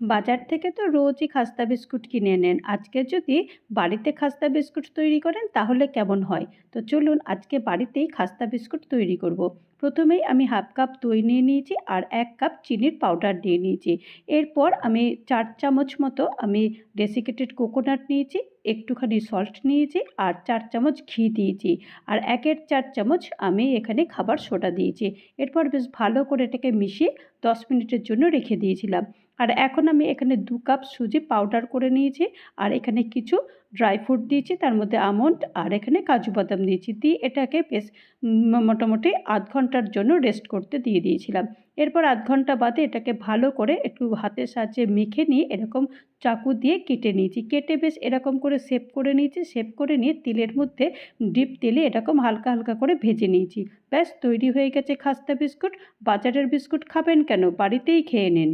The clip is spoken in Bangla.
বাজার থেকে তো রোজই খাস্তা বিস্কুট কিনে নেন। আজকে যদি বাড়িতে খাস্তা বিস্কুট তৈরি করেন তাহলে কেমন হয়? তো চলুন আজকে বাড়িতেই খাস্তা বিস্কুট তৈরি করব। প্রথমেই আমি হাফ কাপ দই নিয়ে নিয়েছি আর 1 কাপ চিনির পাউডার নিয়ে নিয়েছি। এরপর আমি 4 চামচ মতো ডেসিকেটেড কোকোনাট নিয়েছি, একটুখানি সল্ট নিয়েছি আর 4 চামচ ঘি দিয়েছি। আর 1-এর 4 চামচ আমি এখানে খাবার সোডা দিয়েছি। এরপর বেশ ভালো করে এটাকে মিশিয়ে 10 মিনিটের জন্য রেখে দিয়েছিলাম। আর এখন আমি এখানে 2 কাপ সুজি পাউডার করে নিয়েছি আর এখানে কিছু ড্রাই ফ্রুট দিয়েছি, তার মধ্যে আমন্ড আর এখানে কাজু বাদাম দিয়েছি। দিয়ে এটাকে বেশ মোটামুটি আধ ঘন্টার জন্য রেস্ট করতে দিয়ে দিয়েছিলাম। এরপর আধ ঘন্টা বাদে এটাকে ভালো করে একটু হাতের সাহায্যে মেখে নিয়ে এরকম চাকু দিয়ে কেটে নিয়েছি। কেটে বেশ এরকম করে শেপ করে নিয়েছি। শেপ করে নিয়ে তেলের মধ্যে ডিপ তেলে এরকম হালকা হালকা করে ভেজে নিয়েছি। ব্যাস তৈরি হয়ে গেছে খাস্তা বিস্কুট। বাজারের বিস্কুট খাবেন কেন, বাড়িতেই খেয়ে নিন।